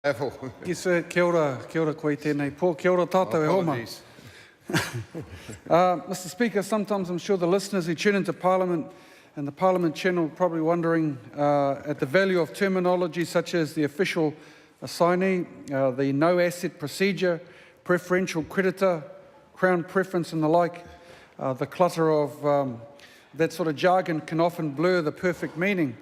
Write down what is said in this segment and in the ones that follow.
Yes, kia ora koe tēnei pō, kia ora tātou e homa. Mr. Speaker, sometimes I'm sure the listeners who tune into Parliament and the Parliament channel are probably wondering at the value of terminology such as the official assignee, the no asset procedure, preferential creditor, crown preference and the like. The clutter of that sort of jargon can often blur the perfect meaning.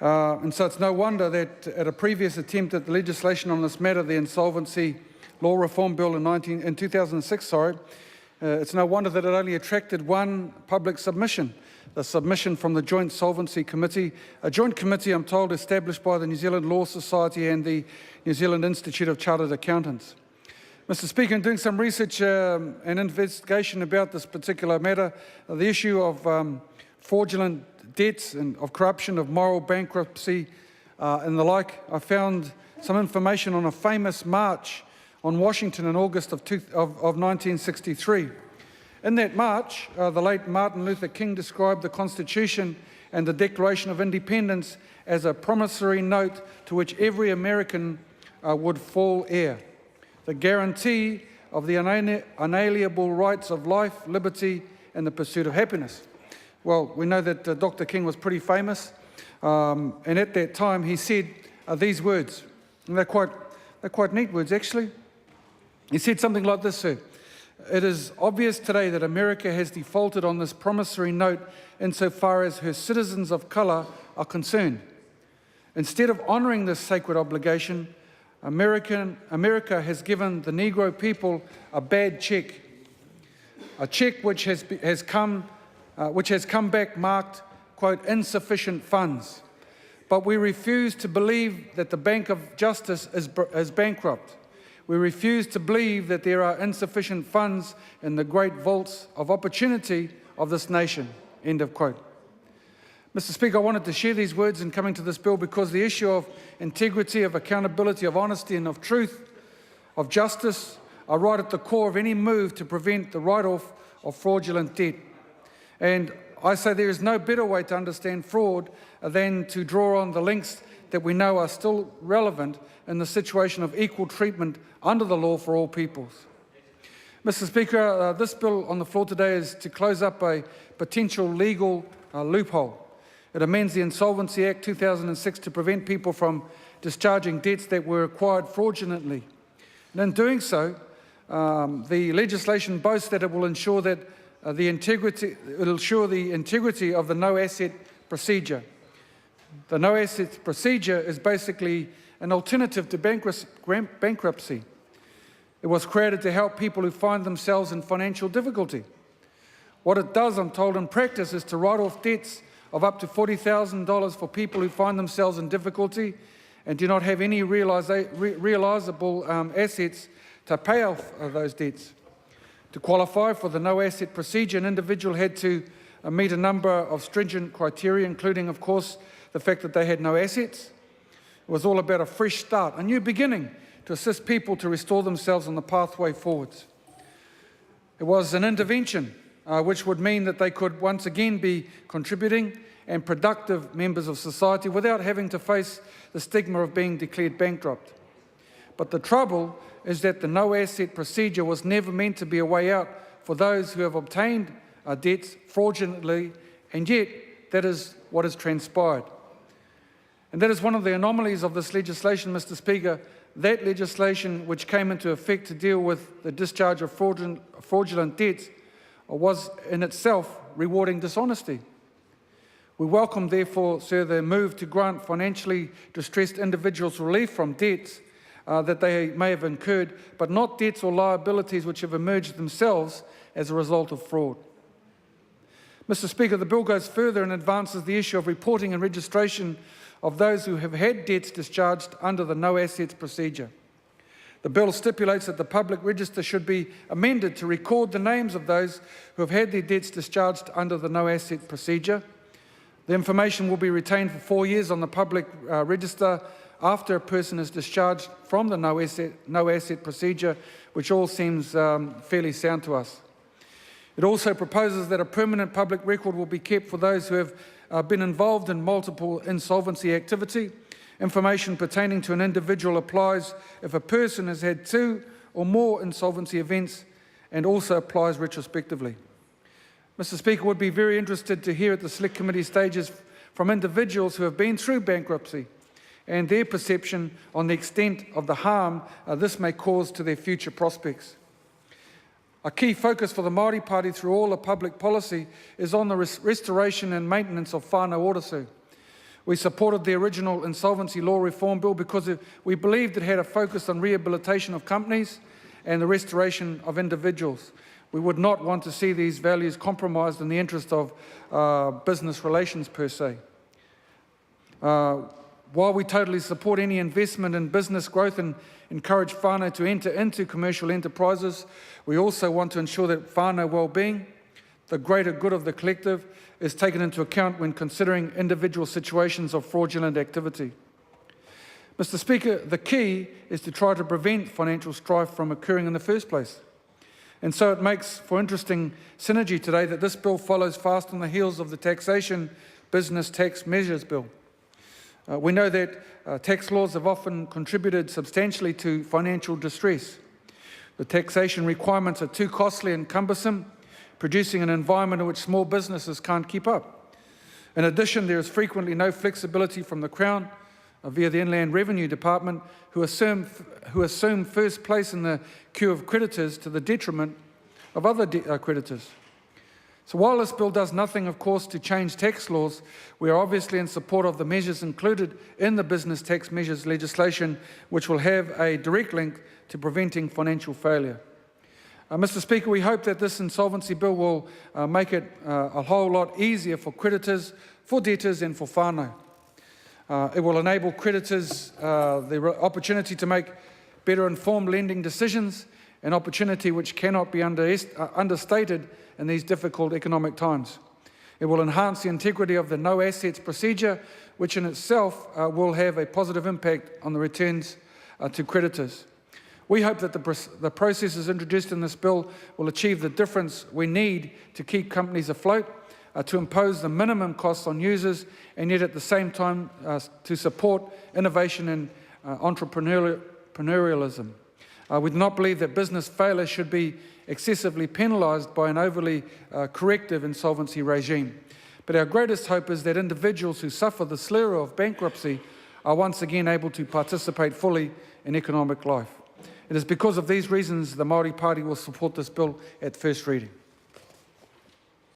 And so it's no wonder that at a previous attempt at the legislation on this matter, the Insolvency Law Reform Bill in 2006, it's no wonder that it only attracted one public submission, the submission from the Joint Solvency Committee, a joint committee, I'm told, established by the New Zealand Law Society and the New Zealand Institute of Chartered Accountants. Mr. Speaker, in doing some research and investigation about this particular matter, the issue of fraudulent debts and of corruption, of moral bankruptcy and the like, I found some information on a famous march on Washington in August of 1963. In that march, the late Martin Luther King described the Constitution and the Declaration of Independence as a promissory note to which every American would fall heir. The guarantee of the unalienable rights of life, liberty and the pursuit of happiness. Well, we know that Dr. King was pretty famous, and at that time he said these words, and they're quite neat words actually. He said something like this, sir: "It is obvious today that America has defaulted on this promissory note insofar as her citizens of colour are concerned. Instead of honouring this sacred obligation, America has given the Negro people a bad cheque, a cheque which has come back marked, quote, insufficient funds. But we refuse to believe that the Bank of Justice is bankrupt. We refuse to believe that there are insufficient funds in the great vaults of opportunity of this nation," end of quote. Mr. Speaker, I wanted to share these words in coming to this bill because the issue of integrity, of accountability, of honesty and of truth, of justice are right at the core of any move to prevent the write-off of fraudulent debt. And I say there is no better way to understand fraud than to draw on the links that we know are still relevant in the situation of equal treatment under the law for all peoples. Mr. Speaker, this bill on the floor today is to close up a potential legal loophole. It amends the Insolvency Act 2006 to prevent people from discharging debts that were acquired fraudulently. And in doing so, the legislation boasts that it will ensure that the integrity of the no asset procedure. The no asset procedure is basically an alternative to bankruptcy. It was created to help people who find themselves in financial difficulty. What it does, I'm told, in practice is to write off debts of up to $40,000 for people who find themselves in difficulty and do not have any realisable assets to pay off those debts. To qualify for the no asset procedure, an individual had to meet a number of stringent criteria, including, of course, the fact that they had no assets. It was all about a fresh start, a new beginning to assist people to restore themselves on the pathway forwards. It was an intervention which would mean that they could once again be contributing and productive members of society without having to face the stigma of being declared bankrupt. But the trouble is that the no asset procedure was never meant to be a way out for those who have obtained debts fraudulently, and yet that is what has transpired. And that is one of the anomalies of this legislation, Mr. Speaker. That legislation which came into effect to deal with the discharge of fraudulent debts was in itself rewarding dishonesty. We welcome, therefore, sir, the move to grant financially distressed individuals relief from debts that they may have incurred, but not debts or liabilities which have emerged themselves as a result of fraud. Mr. Speaker, the bill goes further and advances the issue of reporting and registration of those who have had debts discharged under the no assets procedure. The bill stipulates that the public register should be amended to record the names of those who have had their debts discharged under the no asset procedure. The information will be retained for 4 years on the public register after a person is discharged from the no asset procedure, which all seems fairly sound to us. It also proposes that a permanent public record will be kept for those who have been involved in multiple insolvency activity, Information pertaining to an individual applies if a person has had 2 or more insolvency events and also applies retrospectively. Mr. Speaker, would be very interested to hear at the Select Committee stages from individuals who have been through bankruptcy and their perception on the extent of the harm this may cause to their future prospects. A key focus for the Māori Party through all the public policy is on the restoration and maintenance of whānau ōrāsu. We supported the original Insolvency Law Reform Bill because we believed it had a focus on rehabilitation of companies and the restoration of individuals. We would not want to see these values compromised in the interest of business relations per se. While we totally support any investment in business growth and encourage whānau to enter into commercial enterprises, we also want to ensure that whānau well-being, the greater good of the collective, is taken into account when considering individual situations of fraudulent activity. Mr. Speaker, the key is to try to prevent financial strife from occurring in the first place. And so it makes for interesting synergy today that this bill follows fast on the heels of the Taxation Business Tax Measures Bill. We know that tax laws have often contributed substantially to financial distress. The taxation requirements are too costly and cumbersome, producing an environment in which small businesses can't keep up. In addition, there is frequently no flexibility from the Crown via the Inland Revenue Department, who assume first place in the queue of creditors to the detriment of other creditors. So while this bill does nothing, of course, to change tax laws, we are obviously in support of the measures included in the business tax measures legislation, which will have a direct link to preventing financial failure. Mr. Speaker, we hope that this insolvency bill will make it a whole lot easier for creditors, for debtors and for whānau. It will enable creditors the opportunity to make better informed lending decisions, an opportunity which cannot be understated in these difficult economic times. It will enhance the integrity of the no assets procedure, which in itself will have a positive impact on the returns to creditors. We hope that the processes introduced in this bill will achieve the difference we need to keep companies afloat, to impose the minimum costs on users, and yet at the same time to support innovation and entrepreneurialism. We do not believe that business failure should be excessively penalised by an overly corrective insolvency regime. But our greatest hope is that individuals who suffer the slur of bankruptcy are once again able to participate fully in economic life. It is because of these reasons the Māori Party will support this bill at first reading.